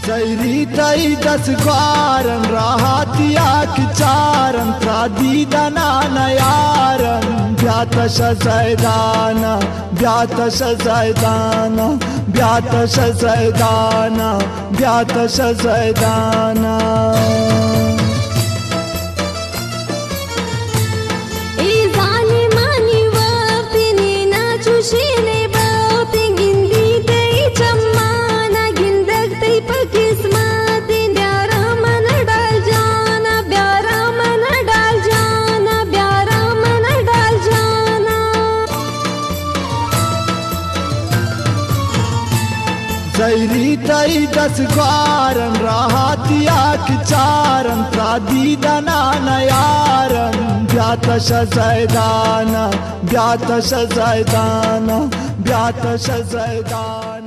زيري تاي دسقارن راحتي اكچارن تراديدنا نيارن بياتش زيدانا بياتش زيدانا بياتش زيدانا بياتش زيدانا زيري تاي دسقارن راحتي اكچارن تراديدنا نيارن بياتش زيدانا بياتش زيدانا بياتش زيدانا